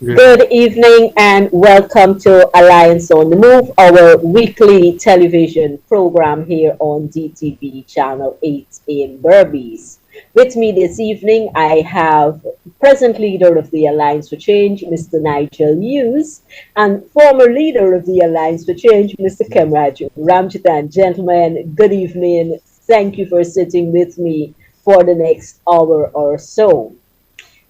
Good evening and welcome to Alliance on the Move, our weekly television program here on DTV Channel 8 in Berbice. With me this evening, I have present leader of the Alliance for Change, Mr. Nigel Hughes, and former leader of the Alliance for Change, Mr. Kemraj Ramjitan. Gentlemen, good evening. Thank you for sitting with me for the next hour or so.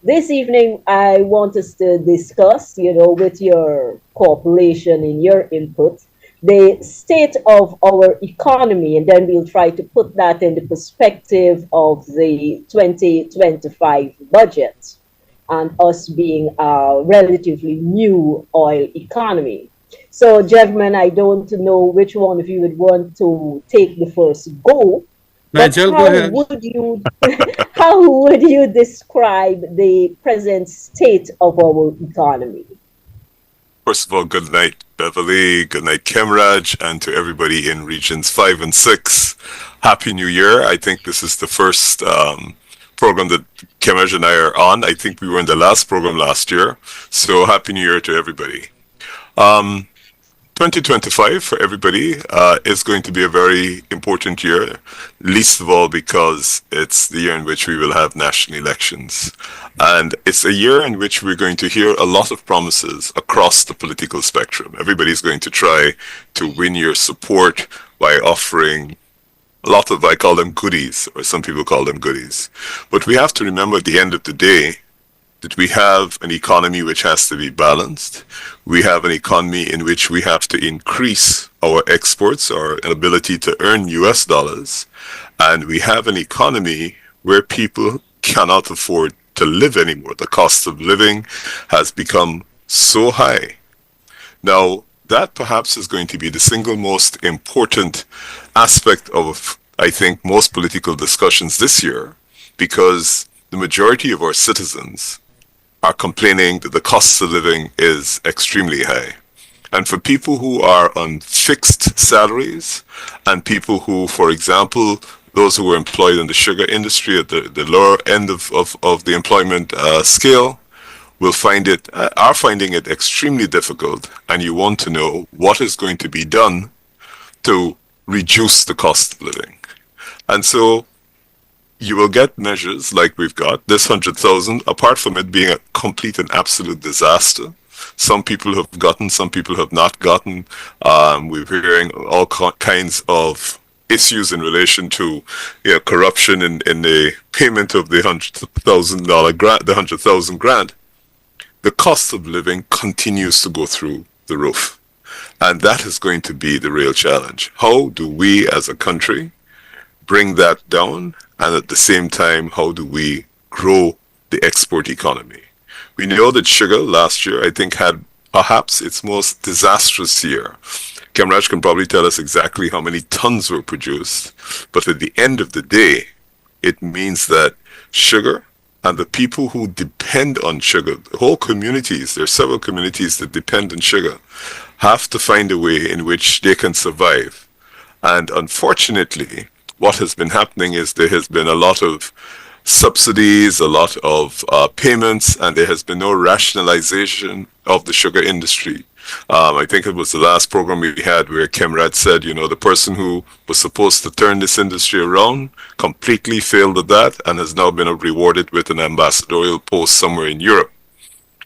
This evening, I want us to discuss, with your cooperation in your input, the state of our economy, and then we'll try to put that in the perspective of the 2025 budget and us being a relatively new oil economy. So, gentlemen, I don't know which one of you would want to take the first go, but Nigel, go ahead. how would you describe the present state of our economy? First of all, good night, Beverly. Good night, Kemraj, and to everybody in regions 5 and 6. Happy New Year. I think this is the first program that Kemraj and I are on. I think we were in the last program last year. So Happy New Year to everybody. Um, 2025 for everybody is going to be a very important year, least of all because it's the year in which we will have national elections. And it's a year in which we're going to hear a lot of promises across the political spectrum. Everybody's going to try to win your support by offering a lot of, I call them goodies, or some people call them goodies. But we have to remember at the end of the day that we have an economy which has to be balanced. We have an economy in which we have to increase our exports, our ability to earn US dollars. And we have an economy where people cannot afford to live anymore. The cost of living has become so high. Now, that perhaps is going to be the single most important aspect of, I think, most political discussions this year, because the majority of our citizens are complaining that the cost of living is extremely high. And for people who are on fixed salaries and people who, for example, those who are employed in the sugar industry at the lower end of the employment scale will are finding it extremely difficult, and you want to know what is going to be done to reduce the cost of living. And so you will get measures like we've got this 100,000, apart from it being a complete and absolute disaster. Some people have gotten, some people have not gotten. We're hearing all kinds of issues in relation to corruption in the payment of the $100,000 grant, the 100,000 grant. The cost of living continues to go through the roof. And that is going to be the real challenge. How do we as a country bring that down? And at the same time, how do we grow the export economy? We know that sugar last year, I think, had perhaps its most disastrous year. Kemraj can probably tell us exactly how many tons were produced. But at the end of the day, it means that sugar and the people who depend on sugar, the whole communities, there are several communities that depend on sugar, have to find a way in which they can survive. And unfortunately, what has been happening is there has been a lot of subsidies, a lot of payments, and there has been no rationalization of the sugar industry. I think it was the last program we had where Kemrad said, the person who was supposed to turn this industry around completely failed at that and has now been rewarded with an ambassadorial post somewhere in Europe.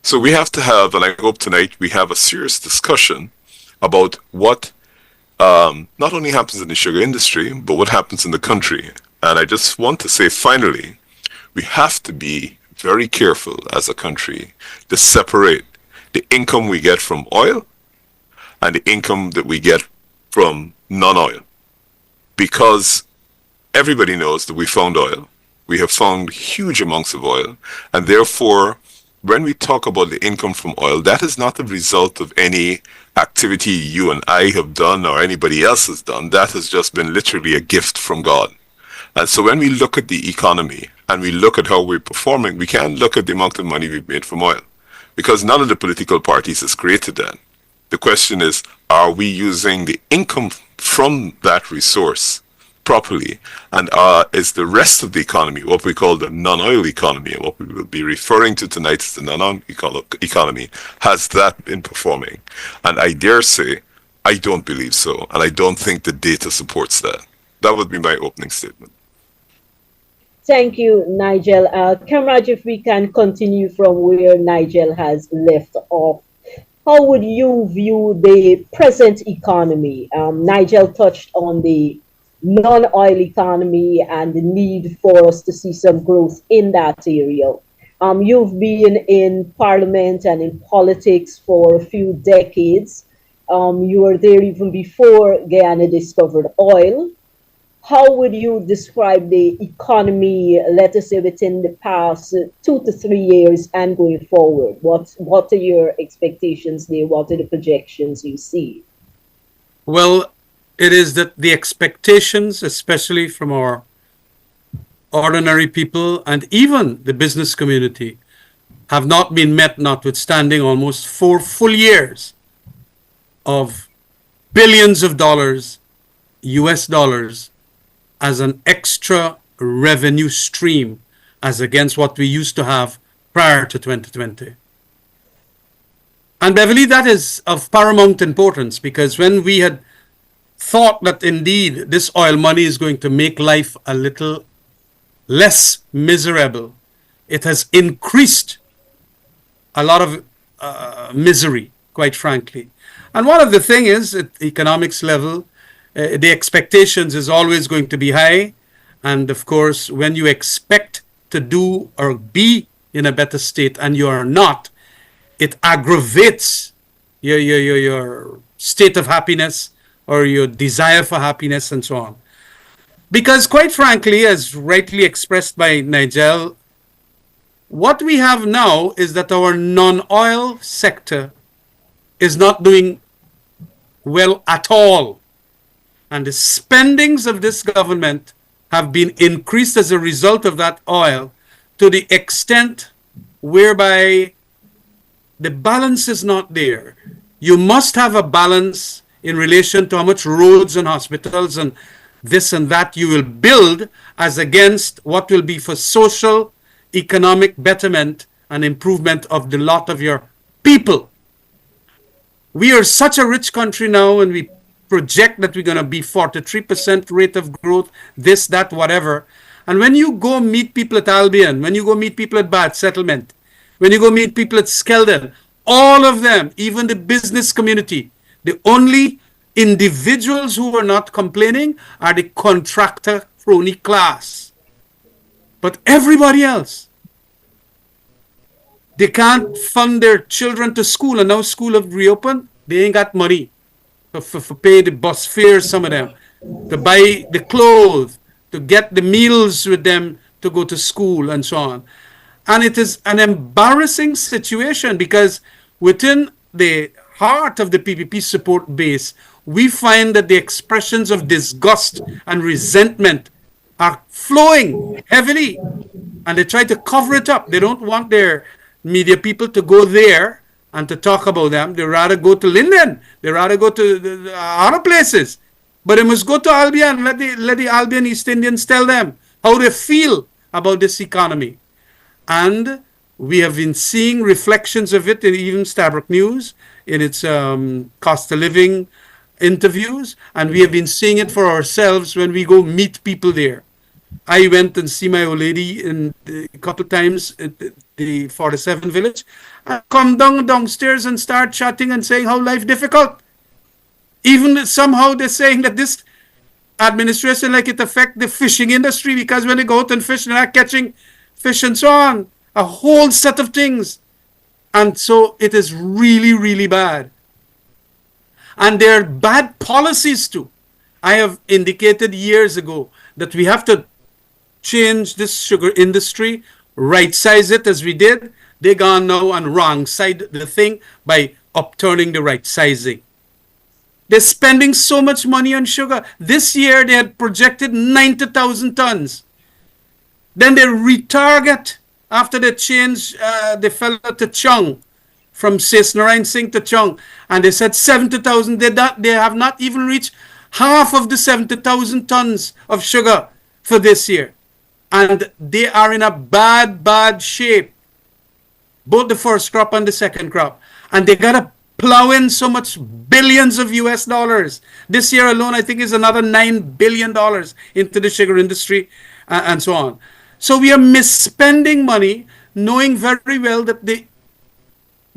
So we have to have, and I hope tonight we have a serious discussion about what not only happens in the sugar industry, but what happens in the country. And I just want to say finally, we have to be very careful as a country to separate the income we get from oil and the income that we get from non-oil. Because everybody knows that we found oil. We have found huge amounts of oil. And therefore, when we talk about the income from oil, that is not the result of any activity you and I have done or anybody else has done. That has just been literally a gift from God. And so when we look at the economy and we look at how we're performing, we can't look at the amount of money we've made from oil because none of the political parties has created that. The question is, are we using the income from that resource properly, and is the rest of the economy, what we call the non-oil economy, and what we will be referring to tonight as the non-oil economy, has that been performing? And I dare say, I don't believe so, and I don't think the data supports that. That would be my opening statement. Thank you, Nigel. Kamraj, if we can continue from where Nigel has left off, how would you view the present economy? Nigel touched on the non oil economy and the need for us to see some growth in that area. You've been in parliament and in politics for a few decades. You were there even before Guyana discovered oil. How would you describe the economy, let us say, within the past 2 to 3 years and going forward? What are your expectations there? What are the projections you see? Well, it is that the expectations, especially from our ordinary people and even the business community, have not been met, notwithstanding almost 4 full years of billions of dollars, US dollars, as an extra revenue stream as against what we used to have prior to 2020. And Beverly, that is of paramount importance, because when we had thought that indeed this oil money is going to make life a little less miserable, it has increased a lot of misery, quite frankly. And one of the things is at economics level, the expectations is always going to be high. And of course, when you expect to do or be in a better state and you are not, it aggravates your state of happiness or your desire for happiness and so on. Because quite frankly, as rightly expressed by Nigel, what we have now is that our non-oil sector is not doing well at all. And the spendings of this government have been increased as a result of that oil to the extent whereby the balance is not there. You must have a balance in relation to how much roads and hospitals and this and that you will build as against what will be for social, economic betterment and improvement of the lot of your people. We are such a rich country now, and we project that we're going to be 43% rate of growth, this, that, whatever. And when you go meet people at Albion, when you go meet people at Bath Settlement, when you go meet people at Skeldon, all of them, even the business community, the only individuals who are not complaining are the contractor crony class. But everybody else, they can't fund their children to school, and now school have reopened, they ain't got money for pay the bus fare, some of them, to buy the clothes, to get the meals with them to go to school and so on. And it is an embarrassing situation because within the heart of the PPP support base, we find that the expressions of disgust and resentment are flowing heavily, and they try to cover it up. They don't want their media people to go there and to talk about them. They rather go to Linden. They rather go to the other places. But they must go to Albion. Let the Albion East Indians tell them how they feel about this economy. And we have been seeing reflections of it in even Stabrook News in its cost of living interviews. And we have been seeing it for ourselves when we go meet people there. I went and see my old lady a couple of times at the 47 village. I come downstairs and start chatting and saying how life difficult. Even somehow they're saying that this administration like it affect the fishing industry because when they go out and fish, they're not catching fish and so on. A whole set of things. And so it is really, really bad. And there are bad policies too. I have indicated years ago that we have to change this sugar industry, right size it as we did. They gone now and wrong side the thing by upturning the right sizing. They're spending so much money on sugar. This year they had projected 90,000 tons. Then they retarget after they changed the fellow to Chung from Sis Narayan Singh to Chung, and they said 70,000. They have not even reached half of the 70,000 tons of sugar for this year. And they are in a bad, bad shape, both the first crop and the second crop. And they got to plow in so much billions of US dollars. This year alone, I think is another $9 billion into the sugar industry and so on. So we are misspending money, knowing very well that the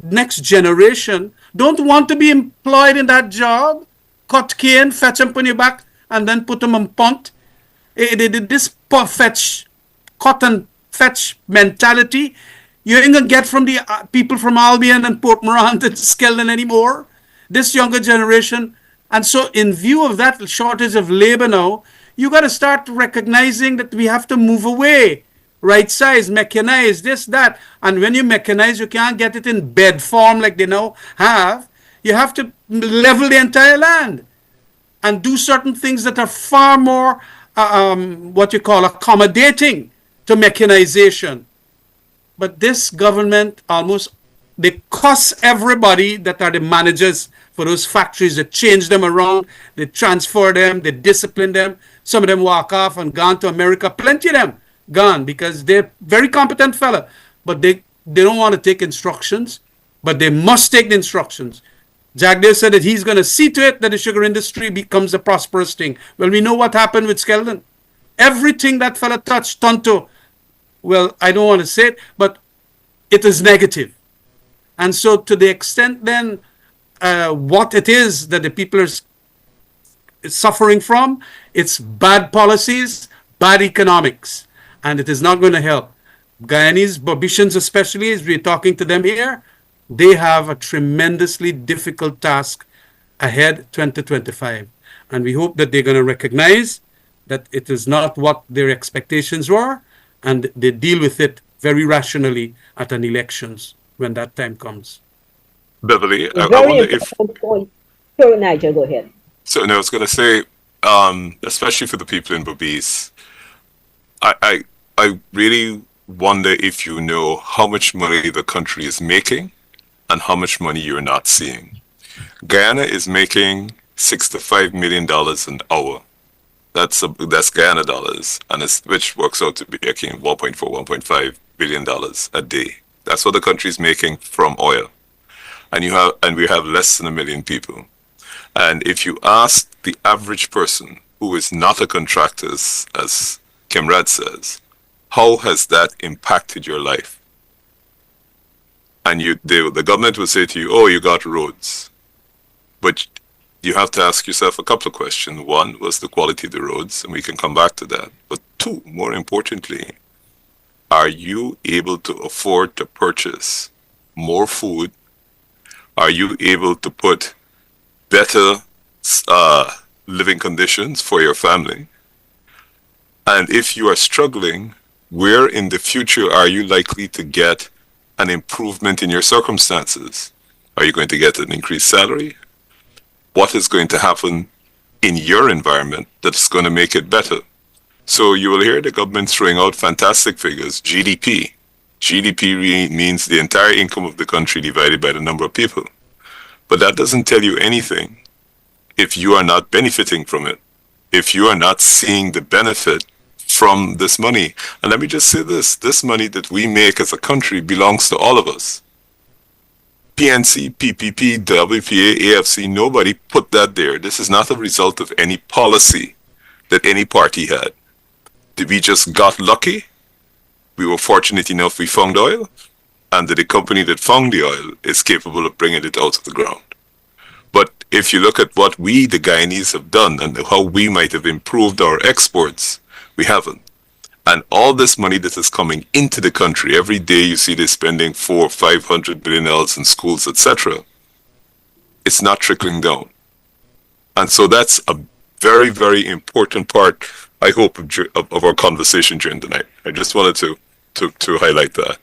next generation don't want to be employed in that job, cut cane, fetch them on your back, and then put them on punt. This fetch, cut and fetch mentality, you ain't gonna get from the people from Albion and Port Morant and Skeldon anymore. This younger generation. And so, in view of that shortage of labor now, you got to start recognizing that we have to move away. Right size, mechanize, this, that. And when you mechanize, you can't get it in bed form like they now have. You have to level the entire land and do certain things that are far more, what you call, accommodating to mechanization. But this government almost, they cuss everybody that are the managers for those factories. They change them around, they transfer them, they discipline them. Some of them walk off and gone to America. Plenty of them gone because they're very competent fella. But they don't want to take instructions, but they must take the instructions. Jagdev said that he's going to see to it that the sugar industry becomes a prosperous thing. Well, we know what happened with Skeldon. Everything that fella touched turned to, well, I don't want to say it, but it is negative. And so to the extent then what it is that the people are suffering from, it's bad policies, bad economics, and it is not going to help. Guyanese, Bobitians especially, as we're talking to them here, they have a tremendously difficult task ahead 2025. And we hope that they're going to recognize that it is not what their expectations were, and they deal with it very rationally at an elections when that time comes. Beverly, I Very wonder if, important point. Sure, Nigel, go ahead. so no, I was going to say, especially for the people in Belize, I really wonder if you know how much money the country is making and how much money you're not seeing. Guyana is making $65 million an hour. That's Guyana dollars, and which works out to be making 1.4, $1.5 billion a day. That's what the country is making from oil, and we have less than 1 million people. And if you ask the average person who is not a contractor, as Kimrad says, how has that impacted your life? And the government will say to you, oh, you got roads. But you have to ask yourself a couple of questions. One was the quality of the roads, and we can come back to that. But two, more importantly, are you able to afford to purchase more food? Are you able to put better living conditions for your family? And if you are struggling, where in the future are you likely to get an improvement in your circumstances? Are you going to get an increased salary? What is going to happen in your environment that's going to make it better? So you will hear the government throwing out fantastic figures, GDP. GDP means the entire income of the country divided by the number of people. But that doesn't tell you anything if you are not benefiting from it, if you are not seeing the benefit from this money. And let me just say this money that we make as a country belongs to all of us. PNC, PPP, WPA, AFC, nobody put that there. This is not a result of any policy that any party had. We just got lucky. We were fortunate enough we found oil, and that the company that found the oil is capable of bringing it out of the ground. But if you look at what we, the Guyanese, have done and how we might have improved our exports, we haven't. And all this money that is coming into the country, every day you see they're spending $400-500 billion in schools, etc. It's not trickling down. And so that's a very, very important part, I hope, of our conversation during the night. I just wanted to highlight that.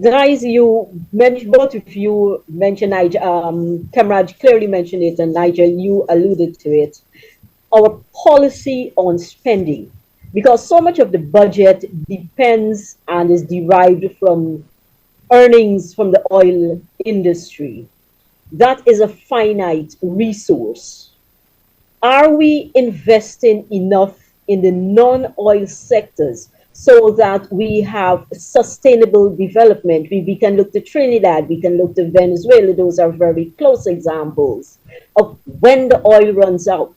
Guys, you mentioned, both of you mentioned, Kamraj clearly mentioned it, and Nigel, you alluded to it. Our policy on spending, because so much of the budget depends and is derived from earnings from the oil industry. That is a finite resource. Are we investing enough in the non-oil sectors so that we have sustainable development? We can look to Trinidad, we can look to Venezuela. Those are very close examples of when the oil runs out,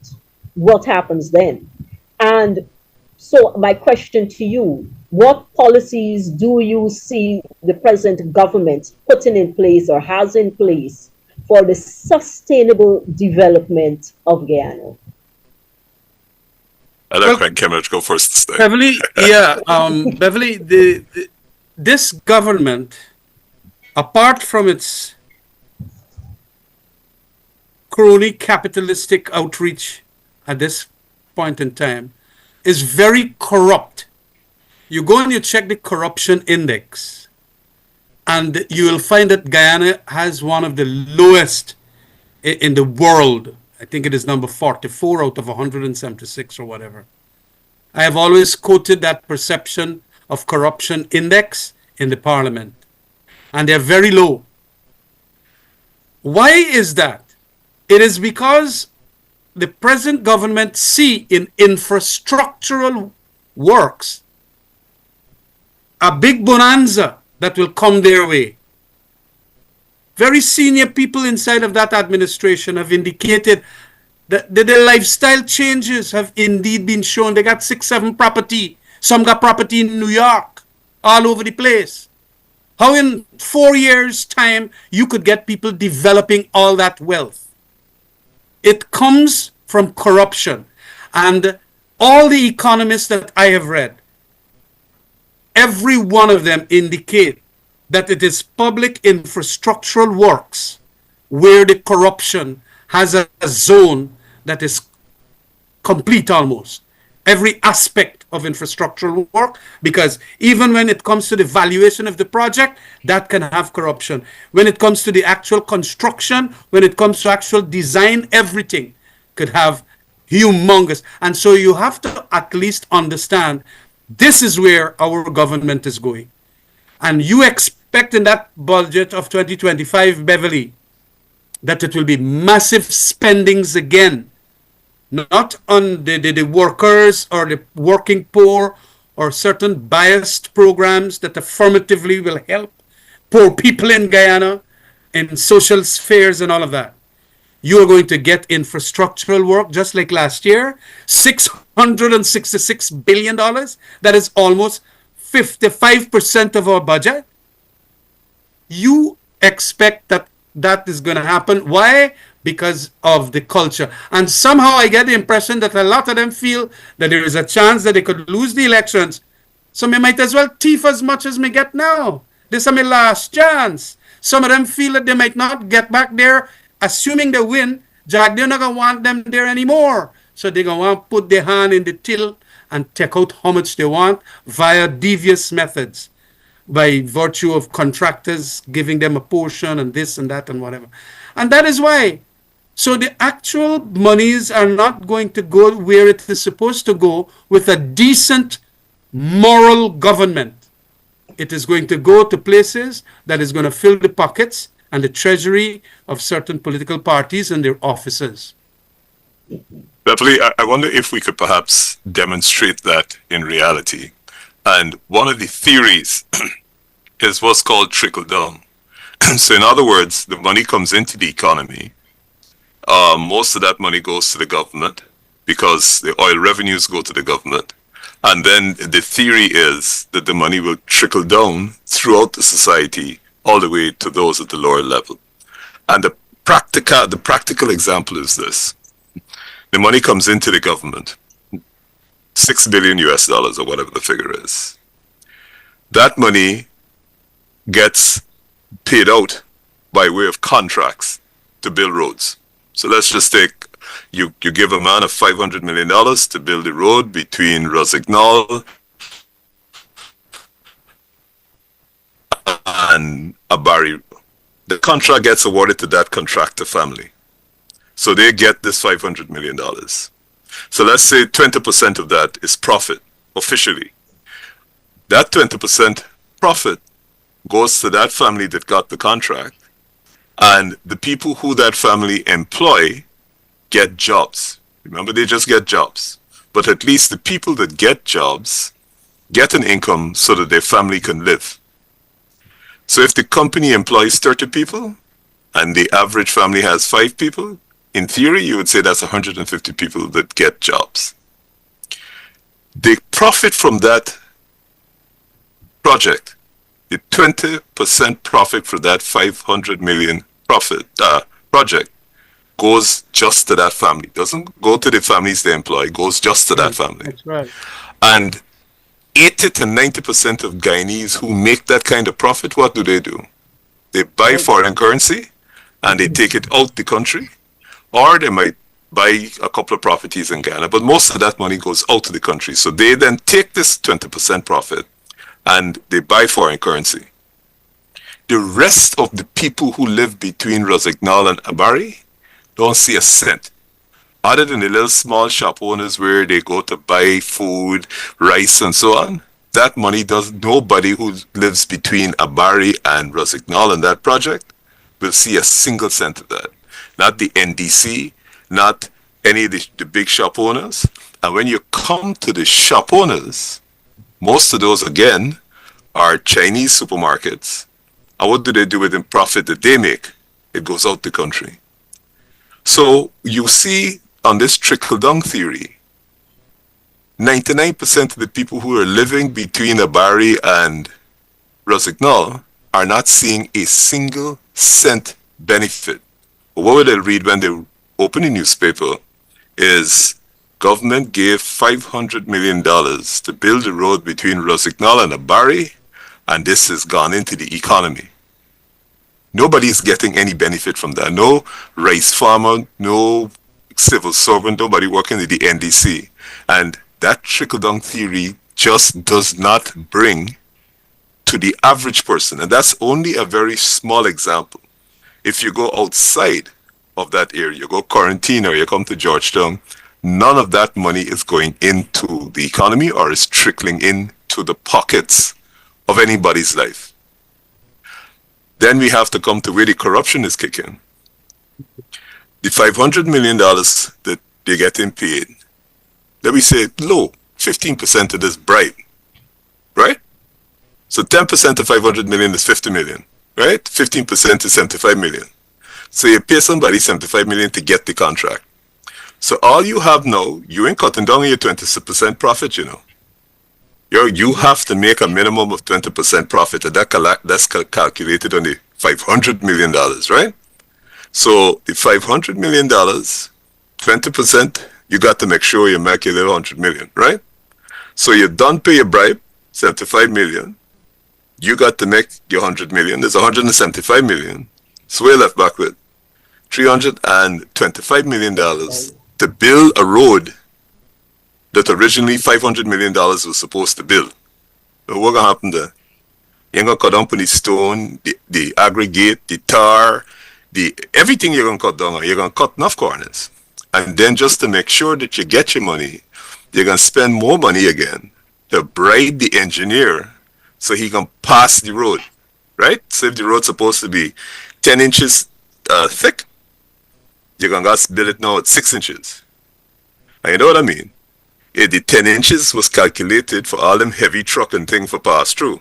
what happens then? And so, my question to you, what policies do you see the present government putting in place or has in place for the sustainable development of Guyana? I'll let Well, Craig Kemmeridge go first this time. Beverly, yeah, Beverly, this government, apart from its crony capitalistic outreach at this point in time, is very corrupt. You go and you check the corruption index, and you will find that Guyana has one of the lowest in the world. I think it is number 44 out of 176 or whatever. I have always quoted that perception of corruption index in the parliament, and they're very low. Why is that? It is because the present government see in infrastructural works a big bonanza that will come their way. Very senior people inside of that administration have indicated that their lifestyle changes have indeed been shown. They got 6, 7 property. Some got property in New York, all over the place. How in 4 years' time you could get people developing all that wealth? It comes from corruption. And all the economists that I have read, every one of them indicate that it is public infrastructural works where the corruption has a zone that is complete almost. Every aspect of infrastructural work, because even when it comes to the valuation of the project, that can have corruption. When it comes to the actual construction, when it comes to actual design, everything could have humongous. And so you have to at least understand this is where our government is going. And you expect in that budget of 2025, Beverly, that it will be massive spendings again, not on the workers or the working poor or certain biased programs that affirmatively will help poor people in Guyana, in social spheres and all of that. You are going to get infrastructural work just like last year, $666 billion. That is almost 55% of our budget. You expect that that is going to happen. Why? Because of the culture. And somehow I get the impression that a lot of them feel that there is a chance that they could lose the elections. So me might as well thief as much as me get now. This is my last chance. Some of them feel that they might not get back there, assuming they win. Jack, they're not going to want them there anymore. So they're going to want to put their hand in the till and take out how much they want via devious methods, by virtue of contractors giving them a portion and this and that and whatever. And that is why. So the actual monies are not going to go where it is supposed to go with a decent moral government. It is going to go to places that is going to fill the pockets and the treasury of certain political parties and their officers. Beverly, I wonder if we could perhaps demonstrate that in reality. And one of the theories is what's called trickle down. So in other words, the money comes into the economy. Most of that money goes to the government because the oil revenues go to the government. And then the theory is that the money will trickle down throughout the society all the way to those at the lower level. And the practical example is this. The money comes into the government, $6 billion US or whatever the figure is. That money gets paid out by way of contracts to build roads. So let's just take, you give a man of $500 million to build a road between Rosignol and Abari. The contract gets awarded to that contractor family. So they get this $500 million. So let's say 20% of that is profit, officially. That 20% profit goes to that family that got the contract, and the people who that family employ get jobs. Remember, they just get jobs. But at least the people that get jobs get an income so that their family can live. So if the company employs 30 people and the average family has 5 people, in theory, you would say that's 150 people that get jobs. The profit from that project, the 20% profit for that 500 million profit project goes just to that family. Doesn't go to the families they employ, goes just to that Right. family. That's right. And 80 to 90% of Guyanese who make that kind of profit, what do? They buy Right. foreign currency and they take it out the country, or they might buy a couple of properties in Ghana, but most of that money goes out of the country. So they then take this 20% profit and they buy foreign currency. The rest of the people who live between Rosignol and Abari don't see a cent, other than the little small shop owners where they go to buy food, rice, and so on. That money does nobody who lives between Abari and Rosignol in that project will see a single cent of that. Not the NDC, not any of the big shop owners. And when you come to the shop owners, most of those again are Chinese supermarkets. And what do they do with the profit that they make? It goes out the country. So you see on this trickle down theory, 99% of the people who are living between Abari and Rosignol are not seeing a single cent benefit. But what will they read when they open a newspaper is government gave $500 million to build a road between Rosignol and Abari, and this has gone into the economy. Nobody's getting any benefit from that. No rice farmer, no civil servant, nobody working in the NDC. And that trickle-down theory just does not bring to the average person. And that's only a very small example. If you go outside of that area, you go quarantine or you come to Georgetown, none of that money is going into the economy or is trickling into the pockets of anybody's life. Then we have to come to where the corruption is kicking. The $500 million that they're getting paid, let me say low, 15% of this bribe, right? So 10% of 500 million is 50 million, right? 15% is 75 million. So you pay somebody 75 million to get the contract. So all you have now, you ain't cutting down your 20% profit, you know. You have to make a minimum of 20% profit, and that's calculated on the $500 million, right? So the $500 million, 20%, you got to make sure you make your little 100 million, right? So you don't pay your bribe, 75 million. You got to make your 100 million. There's 175 million. So we're left back with $325 million to build a road that originally $500 million was supposed to build. So what's going to happen there? You're going to cut down on the stone, the aggregate, the tar, everything you're going to cut down on. You're going to cut enough corners. And then just to make sure that you get your money, you're going to spend more money again to bribe the engineer so he can pass the road, right? So if the road's supposed to be 10 inches thick, you're going to build it now at 6 inches. And you know what I mean? The 10 inches was calculated for all them heavy truck and thing for pass through.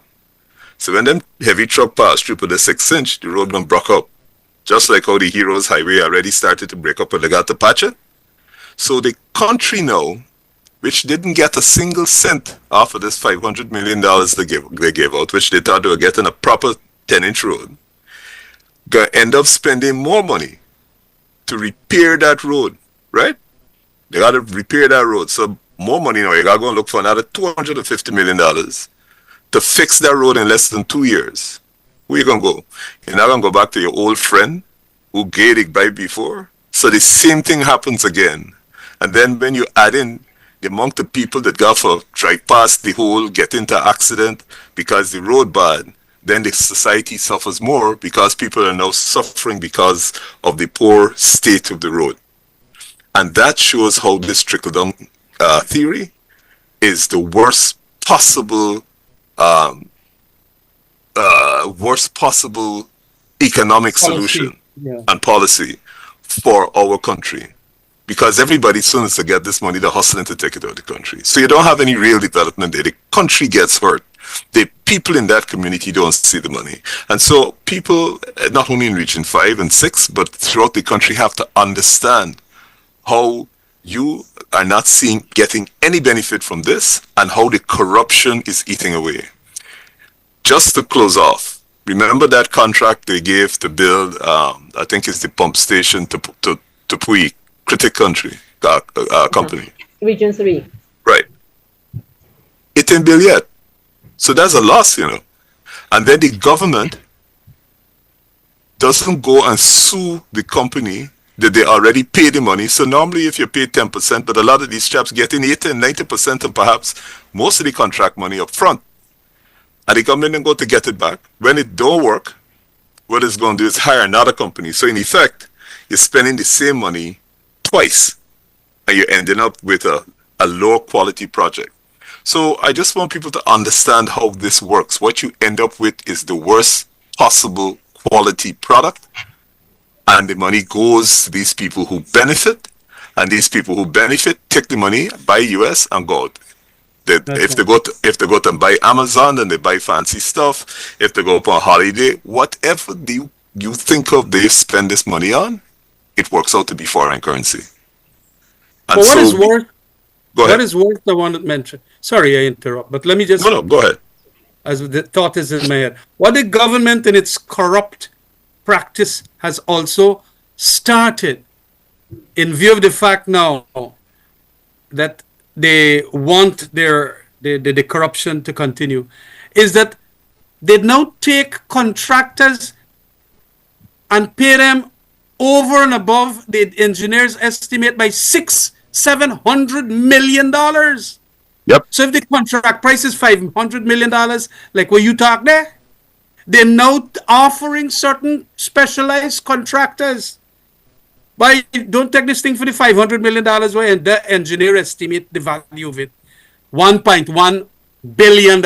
So when them heavy truck pass through for the 6 inch, the road gonna break up. Just like how the Heroes Highway already started to break up when they got to patch it. So the country now, which didn't get a single cent off of this $500 million they gave out, which they thought they were getting a proper 10-inch road, gonna end up spending more money to repair that road, right? They got to repair that road. So more money now. You got to go and look for another $250 million to fix that road in less than 2 years. Where you going to go? You're not going to go back to your old friend who gave it by before. So the same thing happens again. And then when you add in the amount of people that got for drive past the hole, get into accident because the road bad, then the society suffers more because people are now suffering because of the poor state of the road. And that shows how this trickle-down theory is the worst possible economic Policy. solution Yeah. and policy for our country. because everybody, as soon as they get this money, they're hustling to take it out of the country. So you don't have any real development there. The country gets hurt. The people in that community don't see the money. And so people, not only in Region 5 and 6, but throughout the country have to understand how you are not getting any benefit from this and how the corruption is eating away. Just to close off, remember that contract they gave to build, I think it's the pump station to Pui, Critic Country Company. Region 3. Right. It ain't built yet. So that's a loss, And then the government doesn't go and sue the company that they already pay the money. So normally if you pay 10%, but a lot of these chaps getting 80 and 90% and perhaps most of the contract money up front. And the government then go to get it back. When it don't work, what it's going to do is hire another company. So in effect, you're spending the same money twice. And you're ending up with a lower quality project. So I just want people to understand how this works. What you end up with is the worst possible quality product. And the money goes to these people who benefit. And these people who benefit take the money, buy US and go out. If they go to buy Amazon, then they buy fancy stuff. If they go up on holiday, whatever you think of they spend this money on, it works out to be foreign currency. And But what so is worth? Go ahead. What is worth? I want to mention. Sorry, I interrupt, but let me just. No, go ahead. As the thought is in my head, what the government in its corrupt practice has also started, in view of the fact now that they want the corruption to continue, is that they now take contractors and pay them over and above the engineer's estimate by $600-700 million. Yep. So if the contract price is $500 million, like what you talk there, they're now offering certain specialized contractors. But don't take this thing for the $500 million away, and the engineer estimate the value of it $1.1 billion,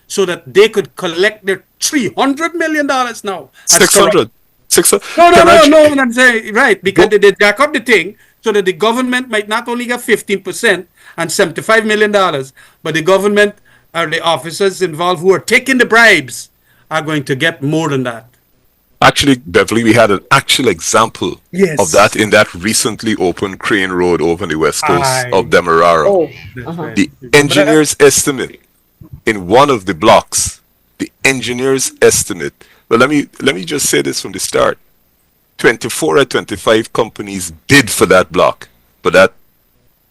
so that they could collect their $300 million now. 600. 600. No, I'm saying, right, because they jack up the thing so that the government might not only get 15% and $75 million, but the government or the officers involved who are taking the bribes are going to get more than that. Actually, Beverly, we had an actual example Yes. of that in that recently opened Crane Road over on the west coast Aye. of Demerara. Oh, That's right. The engineer's estimate in one of the blocks, the engineer's estimate. Well, let me just say this from the start. 24 or 25 companies bid for that block, for that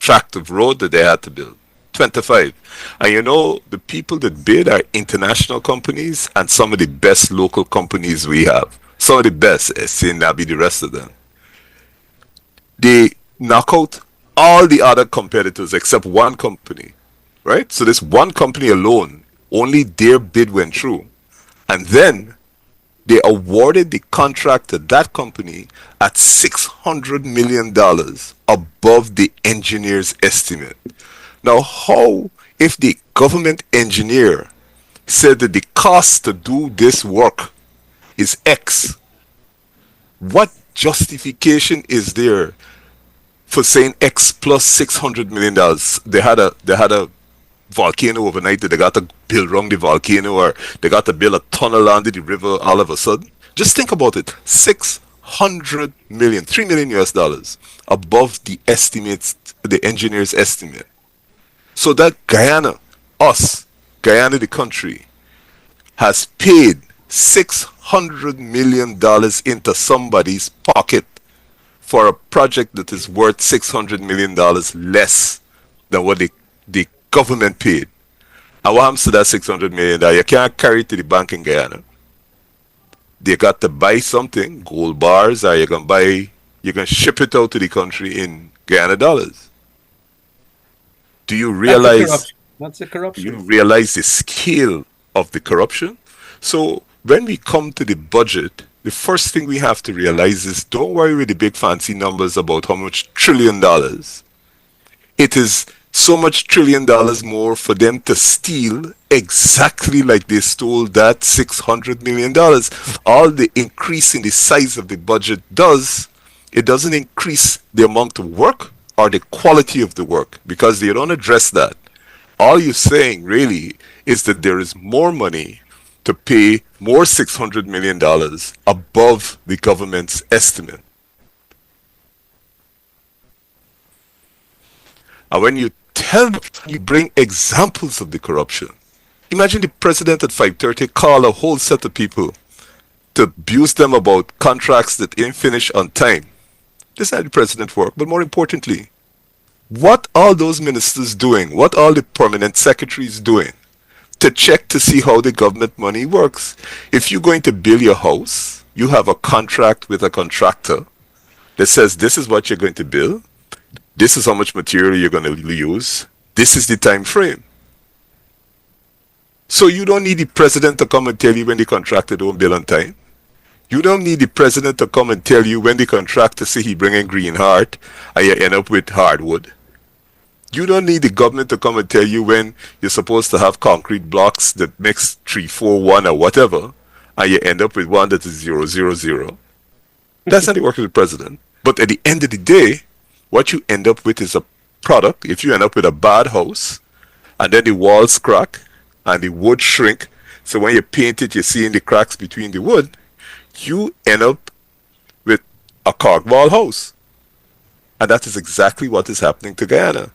tract of road that they had to build. 25. And the people that bid are international companies and some of the best local companies we have. Some of the best, SC, Nabi, the rest of them. They knock out all the other competitors except one company, right? So this one company alone, only their bid went through. And then they awarded the contract to that company at $600 million above the engineer's estimate. Now, how, if the government engineer said that the cost to do this work is X, what justification is there for saying X plus $600 million? They had a volcano overnight that they got to build around the volcano, or they got to build a tunnel under the river all of a sudden. Just think about it. $600 million, $3 million US above the estimates, the engineer's estimate. So that Guyana, the country, has paid $600 million into somebody's pocket for a project that is worth $600 million less than what the government paid. And what happens to that $600 million? You can't carry it to the bank in Guyana. They got to buy something, gold bars, or you can ship it out to the country in Guyana dollars. Do you realize? That's the corruption. You realize the scale of the corruption? So when we come to the budget, the first thing we have to realize is, don't worry with the big fancy numbers about how much $1 trillion. It is so much $1 trillion more for them to steal exactly like they stole that $600 million. All the increase in the size of the budget does It doesn't increase the amount of work or the quality of the work because they don't address that. All you're saying really is that there is more money to pay more $600 million above the government's estimate. And when you tell them, you bring examples of the corruption. Imagine the president at 5:30 call a whole set of people to abuse them about contracts that ain't finished on time. This is how the president work. But more importantly, what are those ministers doing? What are the permanent secretaries doing to check to see how the government money works? If you're going to build your house, you have a contract with a contractor that says this is what you're going to build, this is how much material you're going to use, this is the time frame. So you don't need the president to come and tell you when the contractor don't bill on time. You don't need the president to come and tell you when the contractor say he bring in green heart and you end up with hardwood. You don't need the government to come and tell you when you're supposed to have concrete blocks that makes 341 or whatever, and you end up with one that is 000. That's not the work of the president. But at the end of the day, what you end up with is a product. If you end up with a bad house, and then the walls crack, and the wood shrink, so when you paint it, you see in the cracks between the wood, you end up with a corkball house. And that is exactly what is happening to Guyana.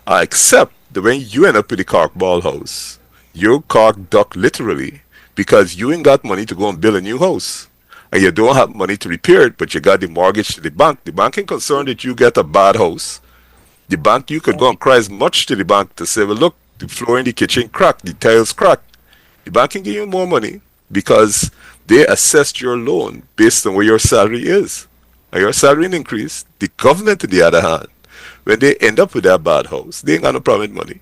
Except that when you end up with a corkball house, you're cork duck literally because you ain't got money to go and build a new house. And you don't have money to repair it, but you got the mortgage to the bank. The bank ain't concerned that you get a bad house. The bank, you could go and cry as much to the bank to say, well, look, the floor in the kitchen cracked, the tiles cracked. The bank can give you more money because they assessed your loan based on where your salary is. And your salary increase. The government, on the other hand, when they end up with that bad house, they ain't got no problem with money.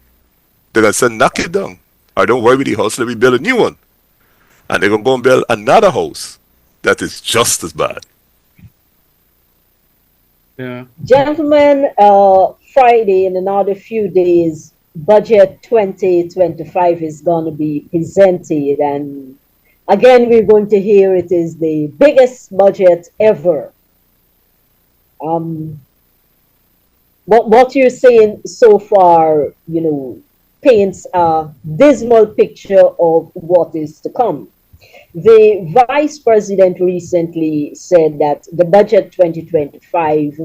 They're going to say, knock it down. Or don't worry with the house, let me build a new one. And they're going to go and build another house that is just as bad. Yeah. Gentlemen, Friday, in another few days, budget 2025 is going to be presented. And again, we're going to hear it is the biggest budget ever. What you're saying so far, paints a dismal picture of what is to come. The vice president recently said that the budget 2025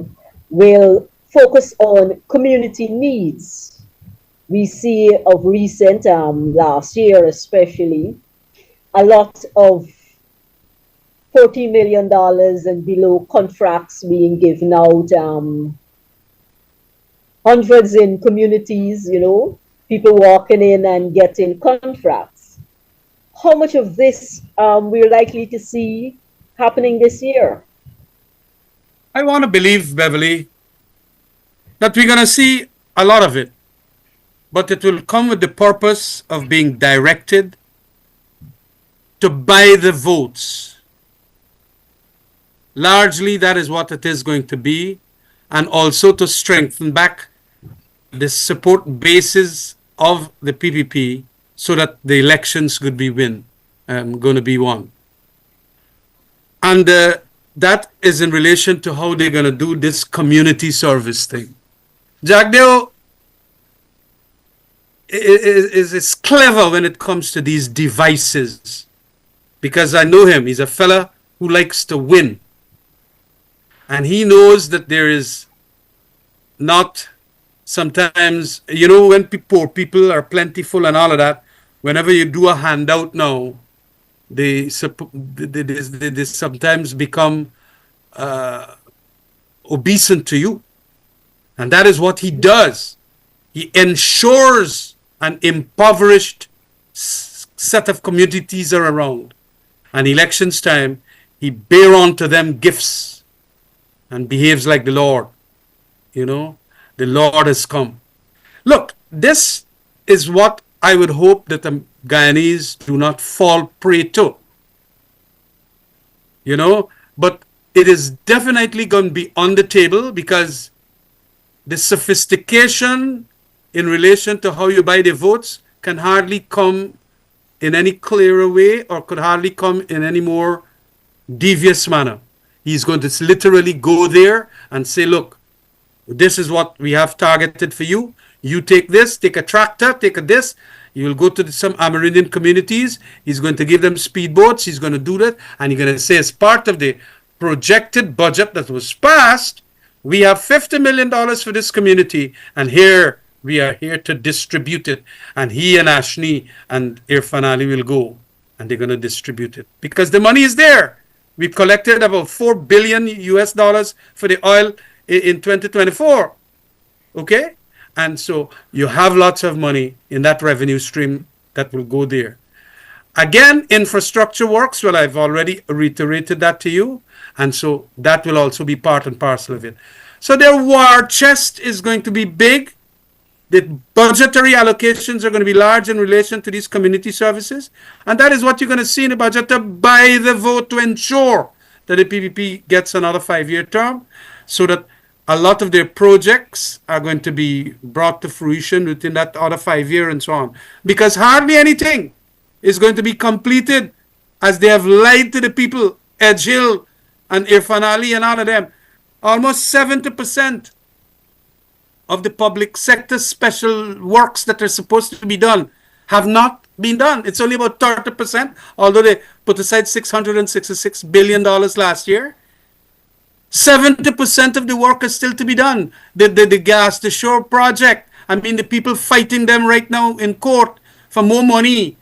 will focus on community needs. We see of recent, last year especially, a lot of $40 million and below contracts being given out, hundreds in communities, people walking in and getting contracts. How much of this we're likely to see happening this year? I want to believe, Beverly, that we're going to see a lot of it, but it will come with the purpose of being directed to buy the votes. Largely, that is what it is going to be, and also to strengthen back the support bases of the PPP so that the elections could be going to be won. And that is in relation to how they're going to do this community service thing. Jagdeo is clever when it comes to these devices because I know him. He's a fella who likes to win. And he knows that there is not sometimes, when poor people are plentiful and all of that, whenever you do a handout now, they sometimes become obeisant to you. And that is what he does. He ensures an impoverished set of communities are around. And elections time, he bear unto them gifts and behaves like the Lord. The Lord has come. Look, this is what I would hope that the Guyanese do not fall prey to. But it is definitely going to be on the table because the sophistication in relation to how you buy the votes can hardly come in any clearer way or could hardly come in any more devious manner. He's going to literally go there and say, look, this is what we have targeted for you. You take this, take a tractor, take a this. You will go to some Amerindian communities. He's going to give them speedboats. He's going to do that. And he's going to say, as part of the projected budget that was passed, we have $50 million for this community. And here we are here to distribute it. And he and Ashni and Irfan Ali will go and they're going to distribute it because the money is there. We collected about 4 billion US dollars for the oil in 2024. Okay? And so you have lots of money in that revenue stream that will go there. Again, infrastructure works. Well, I've already reiterated that to you. And so that will also be part and parcel of it. So their war chest is going to be big. The budgetary allocations are going to be large in relation to these community services. And that is what you're going to see in the budget to buy the vote to ensure that the PPP gets another 5-year term so that a lot of their projects are going to be brought to fruition within that other 5 year and so on. Because hardly anything is going to be completed as they have lied to the people, Edge Hill and Irfan Ali and all of them. Almost 70% of the public sector special works that are supposed to be done have not been done. It's only about 30%, although they put aside $666 billion last year. 70% of the work is still to be done. The gas, the shore project. I mean, the people fighting them right now in court for more money.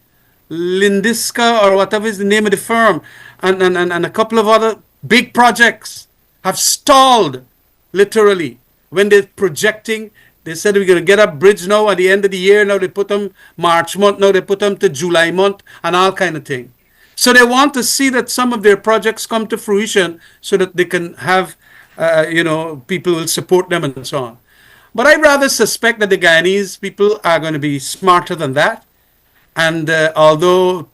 Lindiska or whatever is the name of the firm and a couple of other big projects have stalled, literally. When they're projecting, they said we're going to get a bridge now at the end of the year. Now they put them March month. Now they put them to July month and all kind of thing. So they want to see that some of their projects come to fruition so that they can have, people will support them and so on. But I rather suspect that the Guyanese people are going to be smarter than that. And although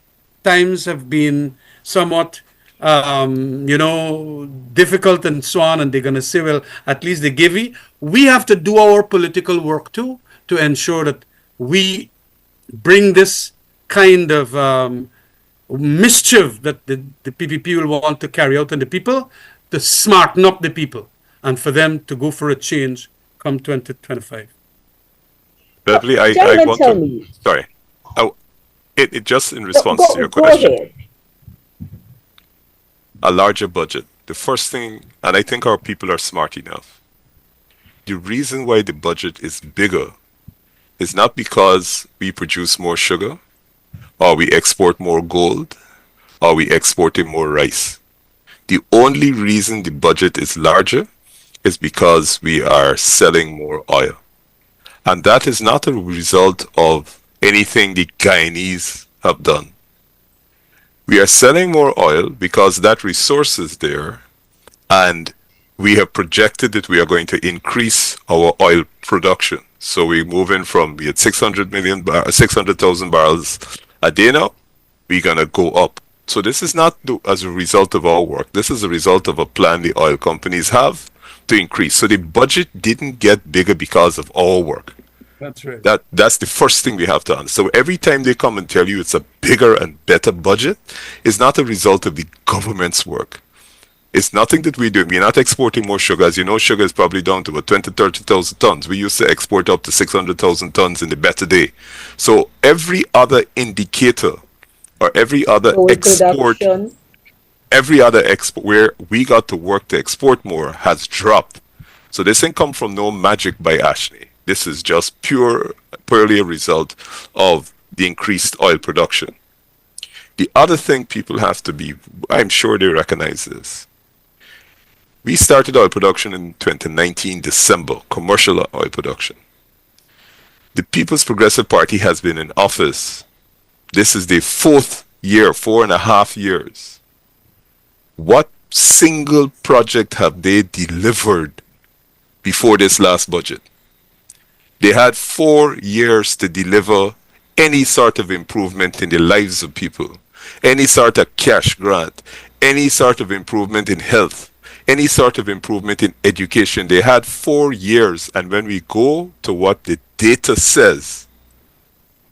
times have been somewhat, difficult and so on, and they're going to say, well, at least they give me, we have to do our political work too to ensure that we bring this kind of mischief that the PPP will want to carry out on the people, to smarten up the people, and for them to go for a change come 2025. Beverly, I Gentlemen, want tell to. me. Sorry. It just in response to your Go question. ahead. A larger budget. The first thing, and I think our people are smart enough. The reason why the budget is bigger is not because we produce more sugar, or we export more gold, or we exporting more rice. The only reason the budget is larger is because we are selling more oil. And that is not a result of anything the Guyanese have done. We are selling more oil because that resource is there, and we have projected that we are going to increase our oil production. So we're moving from, we had 600,000 barrels a day now, we're going to go up. So this is not as a result of our work. This is a result of a plan the oil companies have to increase. So the budget didn't get bigger because of our work. That's right. That's the first thing we have to understand. So every time they come and tell you it's a bigger and better budget, it's not a result of the government's work. It's nothing that we do. We're not exporting more sugar. As you know, sugar is probably down to about 20, 30,000 tons. We used to export up to 600,000 tons in the better day. So every other indicator or every other export, where we got to work to export more has dropped. So this ain't come from no magic by Ashley. This is just purely a result of the increased oil production. The other thing people have to be, I'm sure they recognize this. We started oil production in 2019, December, commercial oil production. The People's Progressive Party has been in office. This is the 4th year, 4.5 years. What single project have they delivered before this last budget? They had 4 years to deliver any sort of improvement in the lives of people, any sort of cash grant, any sort of improvement in health, any sort of improvement in education. They had 4 years, and when we go to what the data says,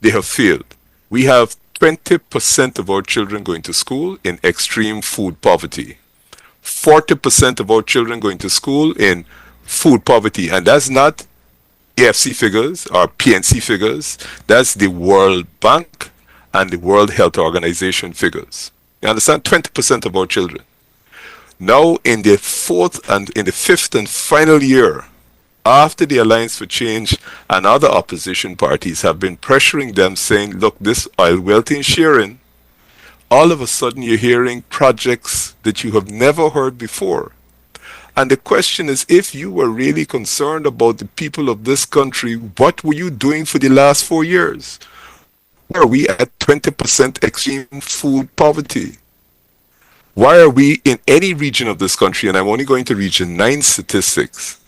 they have failed. We have 20% of our children going to school in extreme food poverty. 40% of our children going to school in food poverty. And that's not AFC figures or PNC figures. That's the World Bank and the World Health Organization figures. You understand? 20% of our children. Now, in the fifth and final year, after the Alliance for Change and other opposition parties have been pressuring them, saying, look, this oil wealth in sharing, all of a sudden you're hearing projects that you have never heard before. And the question is, if you were really concerned about the people of this country, what were you doing for the last 4 years? Why are we at 20% extreme food poverty? Why are we in any region of this country, and I'm only going to region 9 statistics,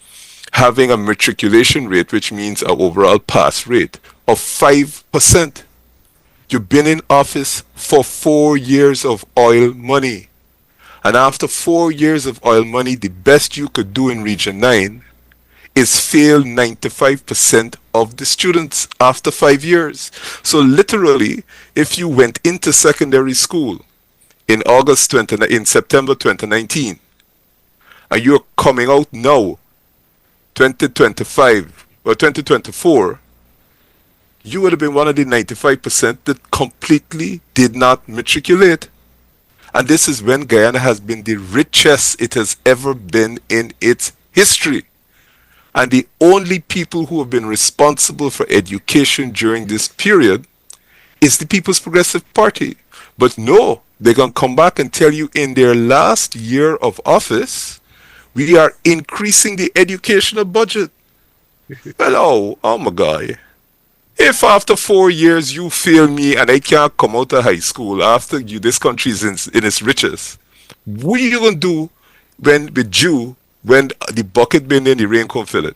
having a matriculation rate, which means an overall pass rate of 5%? You've been in office for 4 years of oil money. And after 4 years of oil money, the best you could do in Region 9 is fail 95% of the students after 5 years. So literally, if you went into secondary school in September 2019, and you're coming out now, 2025 or 2024, you would have been one of the 95% that completely did not matriculate. And this is when Guyana has been the richest it has ever been in its history. And the only people who have been responsible for education during this period is the People's Progressive Party. But no, they're going to come back and tell you in their last year of office, we are increasing the educational budget. Well, oh my God. If after 4 years you fail me and I can't come out of high school after this country is in its riches, what are you going to do when the bucket bin in the rain can't fill it?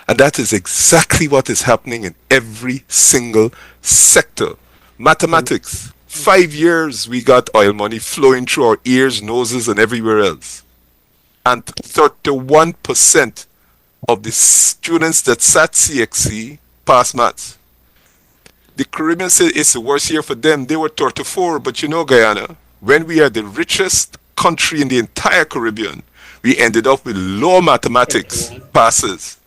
And that is exactly what is happening in every single sector. Mathematics. 5 years we got oil money flowing through our ears, noses, and everywhere else. And 31% of the students that sat CXC passed maths. The Caribbean said it's the worst year for them. They were 34, but you know, Guyana, when we are the richest country in the entire Caribbean, we ended up with low mathematics passes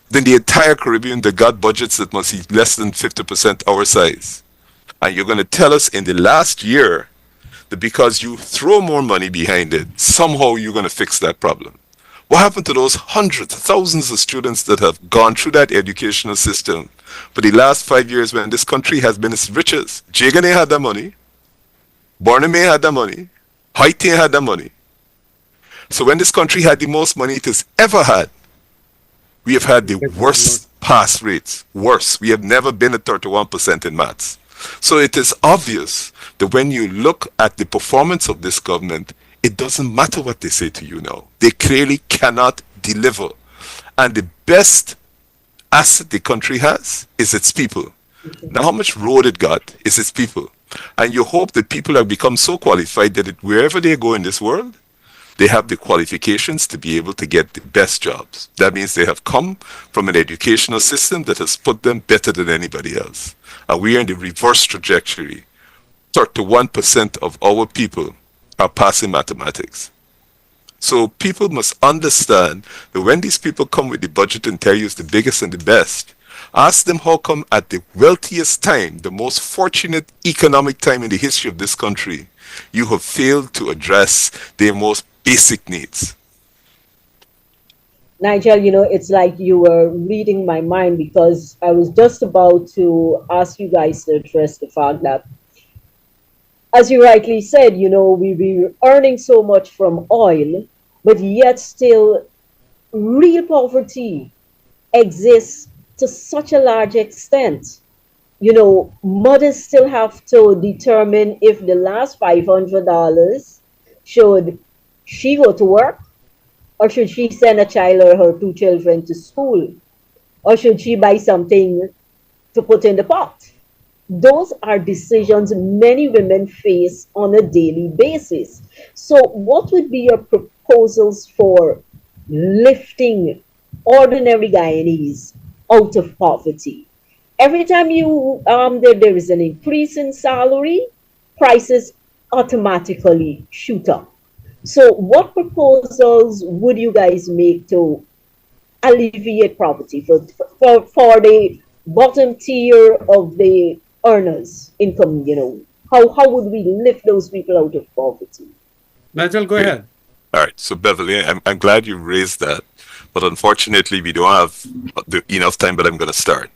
than the entire Caribbean that got budgets that must be less than 50% our size. And you're going to tell us in the last year that because you throw more money behind it, somehow you're going to fix that problem. What happened to those hundreds, thousands of students that have gone through that educational system for the last 5 years when this country has been its richest? Jagane had that money. Borneme had that money. Haiti had that money. So when this country had the most money it has ever had, we have had the worst pass rates. Worse. We have never been at 31% in maths. So it is obvious that when you look at the performance of this government, it doesn't matter what they say to you now. They clearly cannot deliver. And the best asset the country has is its people. Now, how much road it got is its people. And you hope that people have become so qualified that wherever they go in this world, they have the qualifications to be able to get the best jobs. That means they have come from an educational system that has put them better than anybody else. And we are in the reverse trajectory. 31% of our people are passing mathematics. So people must understand that when these people come with the budget and tell you it's the biggest and the best, ask them how come at the wealthiest time, the most fortunate economic time in the history of this country, you have failed to address their most basic needs. Nigel, it's like you were reading my mind because I was just about to ask you guys to address the fact that, as you rightly said, we were earning so much from oil, but yet still real poverty exists to such a large extent. Mothers still have to determine if the last $500 should she go to work, or should she send a child or her two children to school, or should she buy something to put in the pot. Those are decisions many women face on a daily basis. So what would be your proposals for lifting ordinary Guyanese out of poverty? Every time there is an increase in salary, prices automatically shoot up. So, what proposals would you guys make to alleviate poverty for the bottom tier of the earners income? How would we lift those people out of poverty? Nigel, go Okay. ahead. All right. So Beverly, I'm glad you raised that, but unfortunately we don't have enough time. But I'm going to start.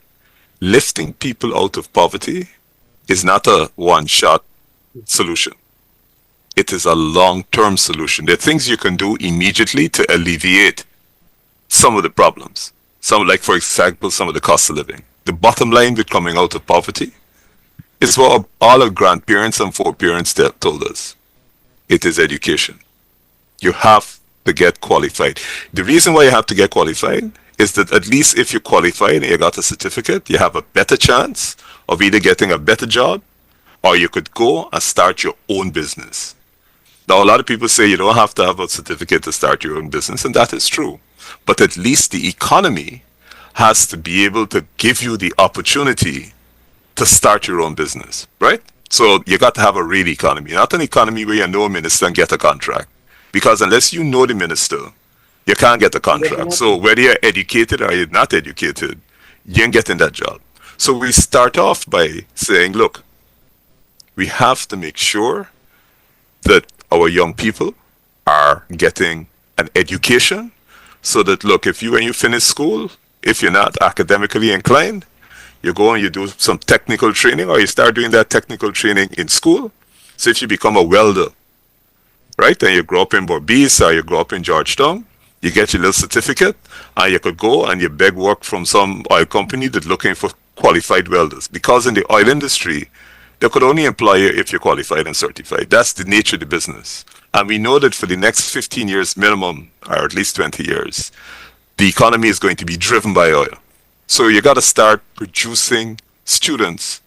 Lifting people out of poverty is not a one-shot solution. It is a long-term solution. There are things you can do immediately to alleviate some of the problems. Some, like for example, some of the cost of living. The bottom line with coming out of poverty is what all our grandparents and foreparents told us. It is education. You have to get qualified. The reason why you have to get qualified is that at least if you qualified and you got a certificate, you have a better chance of either getting a better job or you could go and start your own business. Now, a lot of people say you don't have to have a certificate to start your own business, and that is true. But at least the economy has to be able to give you the opportunity to start your own business, right? So you got to have a real economy, not an economy where you know a minister and get a contract. Because unless you know the minister, you can't get a contract. So whether you're educated or you're not educated, you ain't getting that job. So we start off by saying, look, we have to make sure that our young people are getting an education so that, look, if you, when you finish school, if you're not academically inclined, you go and you do some technical training or you start doing that technical training in school. So if you become a welder, right, and you grow up in Berbice or you grow up in Georgetown, you get your little certificate and you could go and you beg work from some oil company that's looking for qualified welders. Because in the oil industry, they could only employ you if you're qualified and certified. That's the nature of the business. And we know that for the next 15 years minimum, or at least 20 years, the economy is going to be driven by oil. So you got to start producing students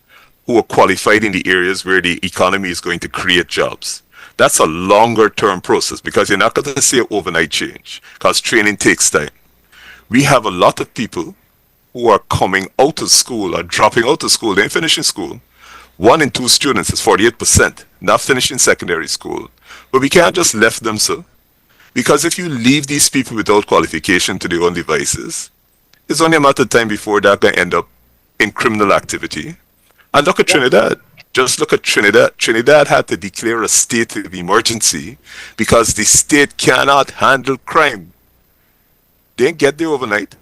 who are qualified in the areas where the economy is going to create jobs. That's a longer term process because you're not going to see an overnight change because training takes time. We have a lot of people who are coming out of school or dropping out of school, they ain't finishing school. 1 in 2 students is 48%, not finishing secondary school. But we can't just left them so. Because if you leave these people without qualification to their own devices, it's only a matter of time before they're going to end up in criminal activity. And look at Yep. Trinidad. Just look at Trinidad. Trinidad had to declare a state of emergency because the state cannot handle crime. They didn't get there overnight.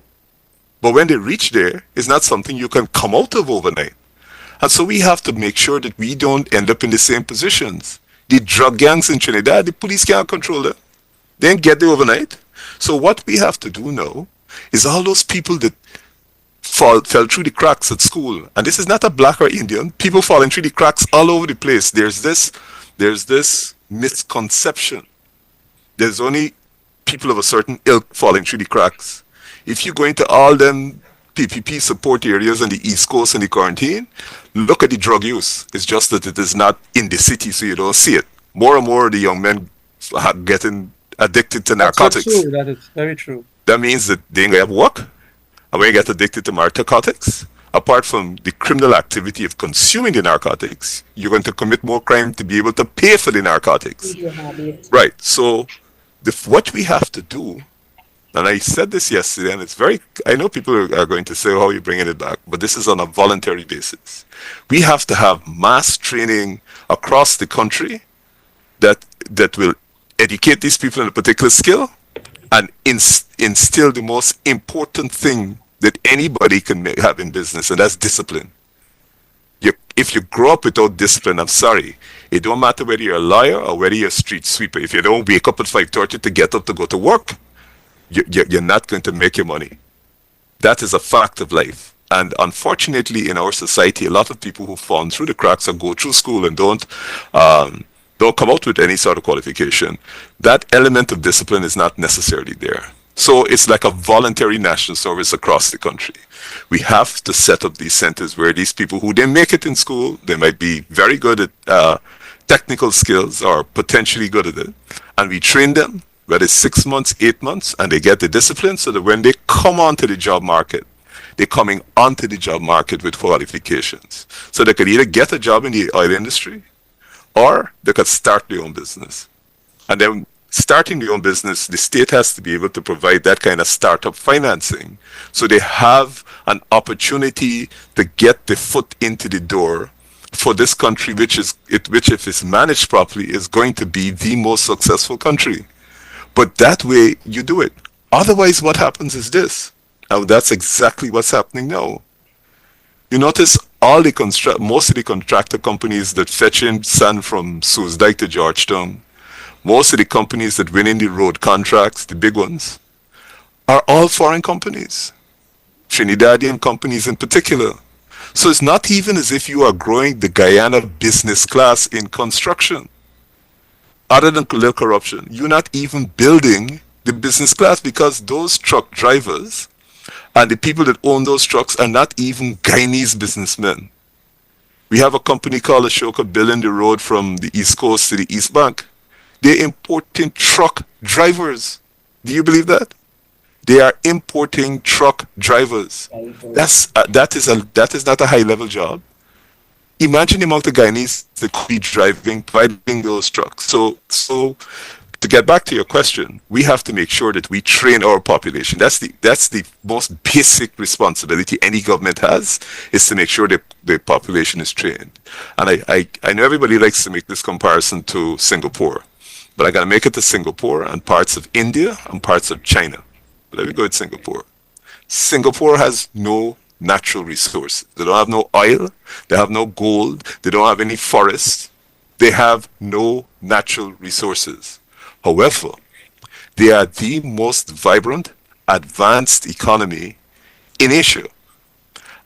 But when they reach there, it's not something you can come out of overnight. And so we have to make sure that we don't end up in the same positions. The drug gangs in Trinidad, the police can't control them. They didn't get there overnight. So what we have to do now is all those people that fell through the cracks at school, and this is not a black or Indian, people falling through the cracks all over the place. There's this misconception. There's only people of a certain ilk falling through the cracks. If you go into all them PPP support areas on the East Coast and the quarantine, look at the drug use. It's just that it is not in the city, so you don't see it. More and more of the young men are getting addicted to That's so narcotics. true. That is very true. That means that they ain't gonna have work. And when you get addicted to narcotics, apart from the criminal activity of consuming the narcotics, you're going to commit more crime to be able to pay for the narcotics. Media habit. Right. So what we have to do, and I said this yesterday, and it's very, I know people are going to say, how are you bringing it back? But this is on a voluntary basis. We have to have mass training across the country that will educate these people in a particular skill and instill the most important thing that anybody can have in business, and that's discipline. If you grow up without discipline, I'm sorry, it don't matter whether you're a lawyer or whether you're a street sweeper. If you don't wake up at 5:30 to get up to go to work, you're not going to make your money. That is a fact of life. And unfortunately, in our society, a lot of people who fall through the cracks or go through school and don't come out with any sort of qualification, that element of discipline is not necessarily there. So it's like a voluntary national service across the country. We have to set up these centers where these people who didn't make it in school, they might be very good at technical skills or potentially good at it, and we train them, whether it's 6 months, 8 months, and they get the discipline so that when they come onto the job market, they're coming onto the job market with qualifications. So they could either get a job in the oil industry or they could start their own business. And then starting your own business, the state has to be able to provide that kind of startup financing. So they have an opportunity to get the foot into the door for this country, which if it's managed properly, is going to be the most successful country. But that way you do it. Otherwise, what happens is this. Now that's exactly what's happening now. You notice most of the contractor companies that fetch in sand from Suzdijk to Georgetown, most of the companies that win in the road contracts, the big ones, are all foreign companies, Trinidadian companies in particular. So it's not even as if you are growing the Guyana business class in construction. Other than little corruption, you're not even building the business class because those truck drivers and the people that own those trucks are not even Guyanese businessmen. We have a company called Ashoka building the road from the East Coast to the East Bank. They're importing truck drivers. Do you believe that? They are importing truck drivers. That is not a high level job. Imagine the amount of Guyanese that could be providing those trucks. So to get back to your question, we have to make sure that we train our population. That's the most basic responsibility any government has, is to make sure that the population is trained. And I know everybody likes to make this comparison to Singapore, but I gotta make it to Singapore and parts of India and parts of China. But let me go with Singapore. Singapore has no natural resources. They don't have no oil, they have no gold, they don't have any forests, they have no natural resources. However, they are the most vibrant, advanced economy in Asia.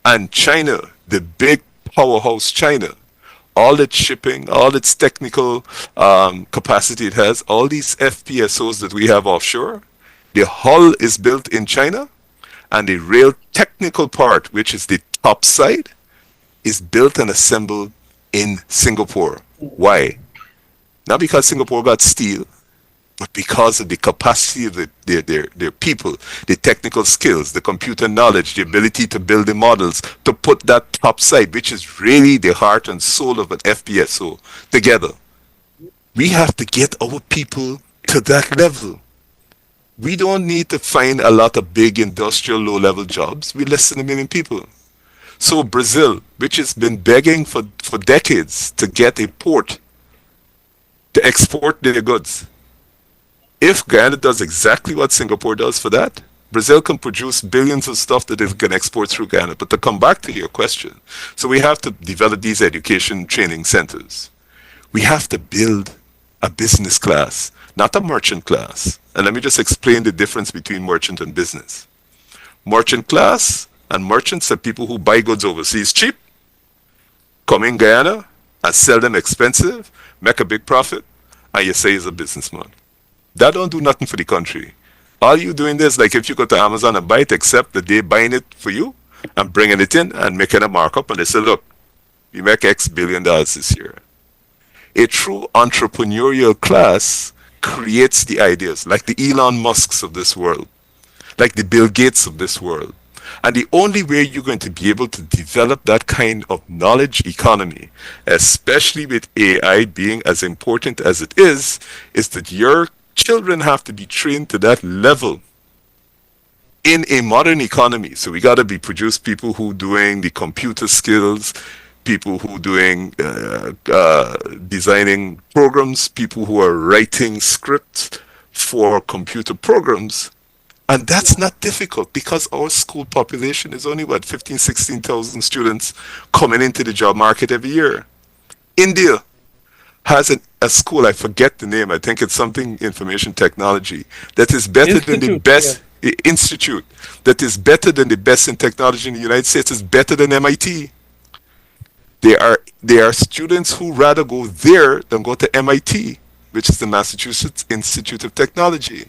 And China, the big powerhouse China, all its shipping, all its technical capacity it has, all these FPSOs that we have offshore, the hull is built in China, and the real technical part, which is the top side, is built and assembled in Singapore. Why? Not because Singapore got steel, but because of the capacity of their people, the technical skills, the computer knowledge, the ability to build the models, to put that top side, which is really the heart and soul of an FPSO, together. We have to get our people to that level. We don't need to find a lot of big industrial low-level jobs. We're less than 1 million people. So Brazil, which has been begging for decades to get a port to export their goods, if Guyana does exactly what Singapore does for that, Brazil can produce billions of stuff that it can export through Guyana. But to come back to your question, so we have to develop these education training centers. We have to build a business class, not a merchant class. And let me just explain the difference between merchant and business. Merchant class and merchants are people who buy goods overseas cheap, come in Guyana and sell them expensive, make a big profit, and you say he's a businessman. That don't do nothing for the country. All you doing this, like if you go to Amazon and buy it, except that they're buying it for you and bringing it in and making a markup, and they say, look, you make X billion dollars this year. A true entrepreneurial class creates the ideas, like the Elon Musks of this world, like the Bill Gates of this world. And the only way you're going to be able to develop that kind of knowledge economy, especially with AI being as important as it is that your children have to be trained to that level in a modern economy. So we got to be produce people who doing the computer skills, people who doing designing programs, people who are writing scripts for computer programs. And that's not difficult because our school population is only, what, 15, 16,000 students coming into the job market every year. India has a school, I forget the name, I think it's something information technology, that is better than the Institute, yeah. best institute, that is better than the best in technology in the United States, is better than MIT. There are students who rather go there than go to MIT, which is the Massachusetts Institute of Technology.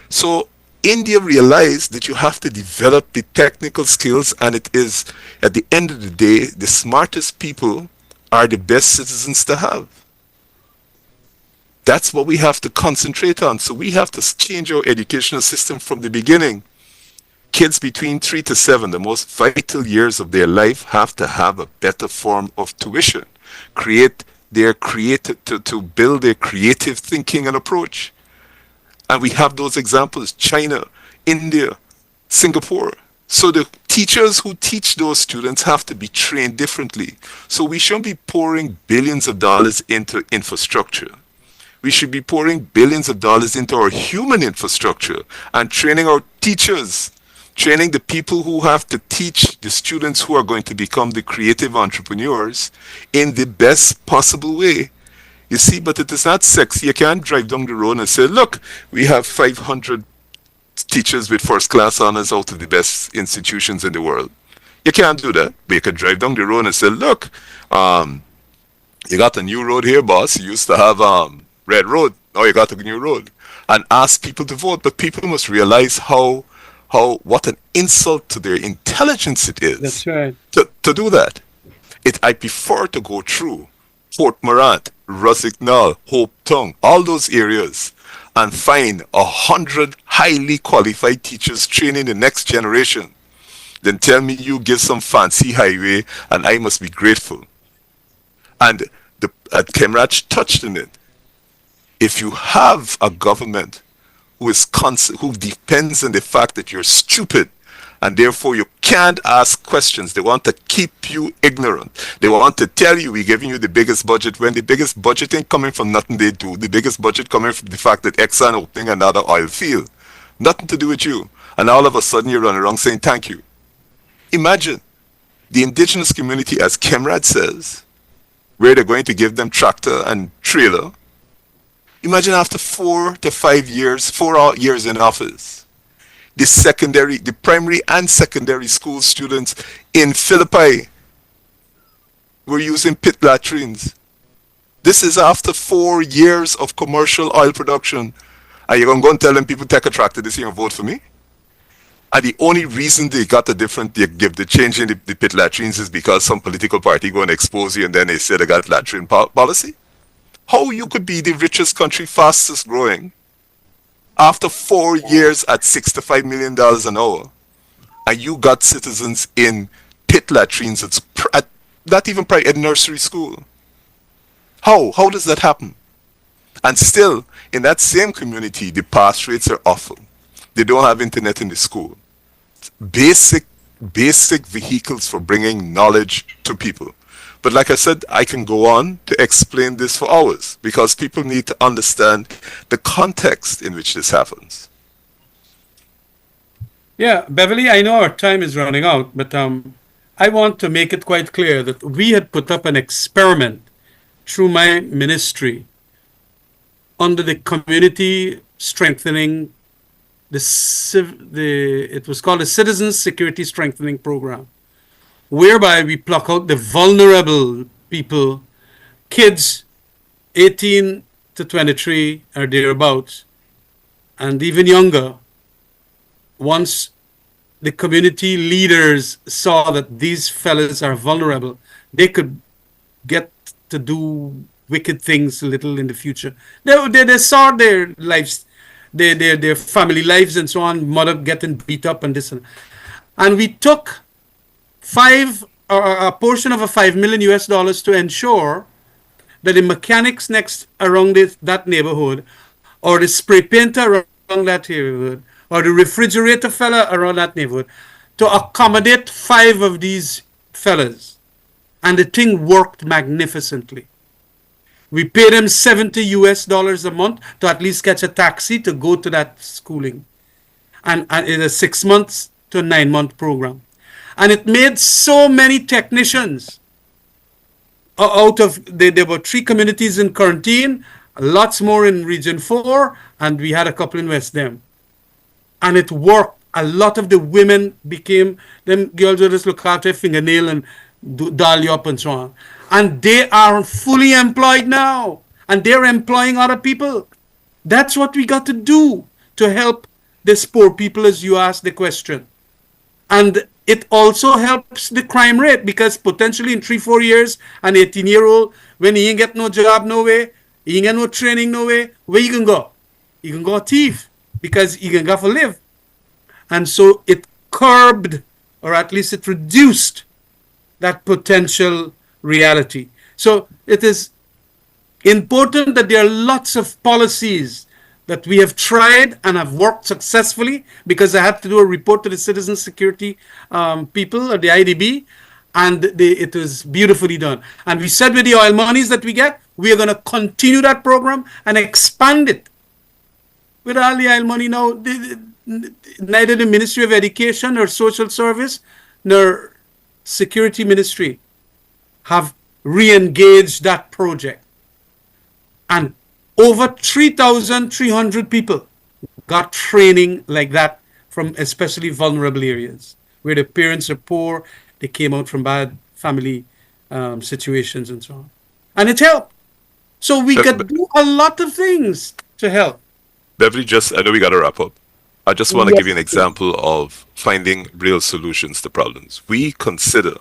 So India realized that you have to develop the technical skills, and it is, at the end of the day, the smartest people are the best citizens to have. That's what we have to concentrate on. So we have to change our educational system from the beginning. Kids between 3 to 7, the most vital years of their life, have to have a better form of tuition. To build their creative thinking and approach. And we have those examples: China, India, Singapore. So the teachers who teach those students have to be trained differently. So we shouldn't be pouring billions of dollars into infrastructure. We should be pouring billions of dollars into our human infrastructure and training our teachers, training the people who have to teach the students who are going to become the creative entrepreneurs in the best possible way. You see, but it is not sexy. You can't drive down the road and say, look, we have 500 teachers with first class honors out of the best institutions in the world. You can't do that. But you can drive down the road and say, look, um, you got a new road here, boss. You used to have red road. Now you got a new road. And ask people to vote. But people must realize what an insult to their intelligence it is That's right. to do that. I prefer to go through Fort Morant, Rusignol, Hope Tongue, all those areas, and find 100 highly qualified teachers training the next generation. Then tell me you give some fancy highway, and I must be grateful. And Kemraj touched on it. If you have a government who depends on the fact that you're stupid and therefore you can't ask questions. They want to keep you ignorant. They want to tell you we're giving you the biggest budget when the biggest budget ain't coming from nothing they do. The biggest budget coming from the fact that Exxon opening another oil field. Nothing to do with you. And all of a sudden you run around saying thank you. Imagine the indigenous community, as Kemrad says, where they're going to give them tractor and trailer. Imagine after 4 to 5 years, 4 years in office, the primary and secondary school students in Philippi were using pit latrines. This is after 4 years of commercial oil production. Are you going to go and tell them people take a tractor this year and vote for me? And the only reason they got they give the change in the pit latrines is because some political party going to expose you and then they say they got latrine policy? How you could be the richest country, fastest growing, after 4 years at $65 million an hour, and you got citizens in pit latrines at not even at nursery school? How does that happen? And still, in that same community, the pass rates are awful. They don't have internet in the school. Basic vehicles for bringing knowledge to people. But like I said, I can go on to explain this for hours because people need to understand the context in which this happens. Yeah, Beverly, I know our time is running out, but I want to make it quite clear that we had put up an experiment through my ministry under the community strengthening, it was called the Citizens Security Strengthening Program, whereby we pluck out the vulnerable people, kids 18 to 23 or thereabouts, and even younger. Once the community leaders saw that these fellas are vulnerable, they could get to do wicked things a little in the future. They saw their lives, their family lives and so on, mother getting beat up and this and we took a portion of $5 million to ensure that the mechanics next around that neighborhood, or the spray painter around that neighborhood, or the refrigerator fella around that neighborhood, to accommodate 5 of these fellas. And the thing worked magnificently. We paid them $70 a month to at least catch a taxi to go to that schooling. And it's a 6 months to 9 month program. And it made so many technicians out of, there were 3 communities in quarantine, lots more in Region 4, and we had a couple in West Dem. And it worked. A lot of the women became, them girls would just look at their fingernail and doll you up and so on. And they are fully employed now. And they're employing other people. That's what we got to do to help these poor people, as you asked the question. And it also helps the crime rate, because potentially in 3-4 years, an 18-year-old, when he ain't get no job no way, he ain't get no training no way, where you can go? You can go a thief, because you can go for live. And so it curbed, or at least it reduced, that potential reality. So it is important that there are lots of policies that we have tried and have worked successfully, because I had to do a report to the Citizen Security people at the IDB, and it was beautifully done. And we said with the oil monies that we get, we are going to continue that program and expand it. With all the oil money now, neither the Ministry of Education or Social Service nor Security Ministry have re-engaged that project. And over 3,300 people got training like that from especially vulnerable areas where the parents are poor, they came out from bad family situations and so on. And it helped. So we Be- could Be- do a lot of things to help. Beverly, I know we got to wrap up. I just want to give you an Yes, please. example of finding real solutions to problems. We consider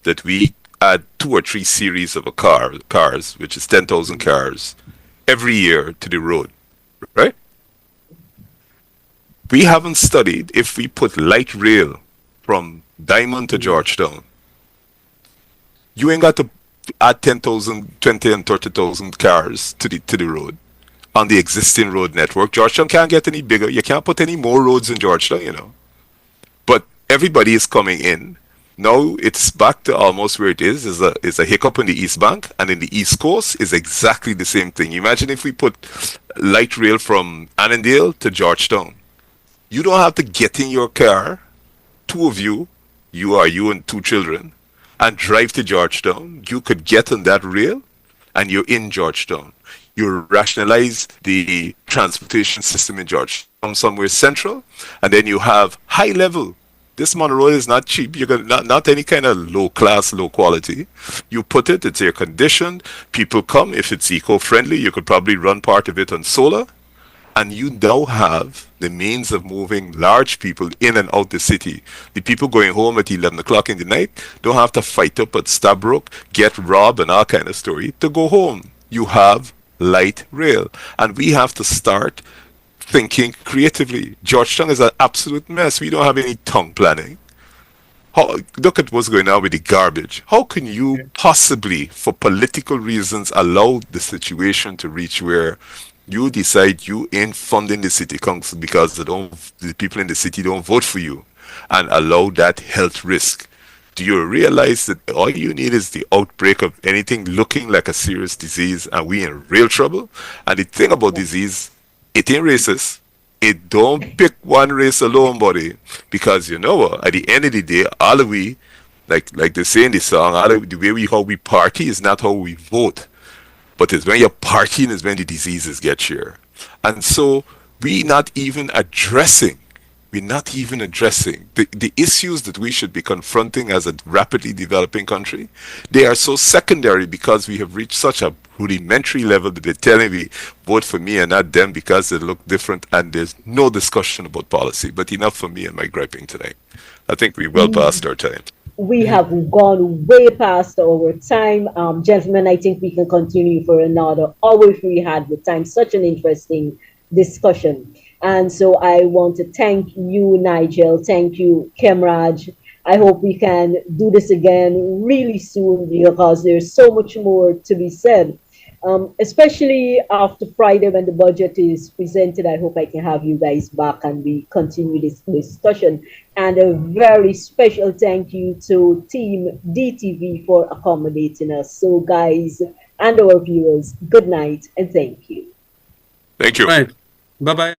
that we add 2 or 3 series of cars, which is 10,000 cars, every year to the road, right? We haven't studied if we put light rail from Diamond to Georgetown, you ain't got to add 10,000, 20 and 30,000 cars to the road on the existing road network. Georgetown can't get any bigger. You can't put any more roads in Georgetown. But everybody is coming in. Now it's back to almost where it is a hiccup in the East Bank, and in the East Coast is exactly the same thing. Imagine if we put light rail from Annandale to Georgetown. You don't have to get in your car, two of you, you and 2 children, and drive to Georgetown. You could get on that rail and you're in Georgetown. You rationalize the transportation system in Georgetown somewhere central, and then you have high level. This monorail is not cheap. You're gonna not any kind of low class, low quality. You put it, it's air conditioned. People come. If it's eco friendly, you could probably run part of it on solar, and you now have the means of moving large people in and out the city. The people going home at 11 o'clock in the night don't have to fight up at Stabrook, get robbed and all kind of story to go home. You have light rail. And we have to start thinking creatively. Georgetown is an absolute mess. We don't have any tongue planning. Look at what's going on with the garbage. How can you possibly, for political reasons, allow the situation to reach where you decide you ain't funding the city council because the people in the city don't vote for you, and allow that health risk? Do you realize that all you need is the outbreak of anything looking like a serious disease, and we in real trouble? And the thing about disease, it ain't racist. It don't pick one race alone, buddy. Because you know what? At the end of the day, all of we, like they say in the song, the way how we party is not how we vote. But it's when you're partying is when the diseases get here. And so we're not even addressing the issues that we should be confronting as a rapidly developing country. They are so secondary because we have reached such a rudimentary level that they're telling me vote for me and not them because they look different, and there's no discussion about policy. But enough for me and my griping today. I think we well past our time. We Yeah. have gone way past our time. Gentlemen, I think we can continue for another hour if we had the time. Such an interesting discussion. And so I want to thank you, Nigel. Thank you, Kemraj. I hope we can do this again really soon because there's so much more to be said. Especially after Friday when the budget is presented, I hope I can have you guys back and we continue this discussion. And a very special thank you to Team DTV for accommodating us. So, guys and our viewers, good night and thank you. Thank you. Right. Bye bye.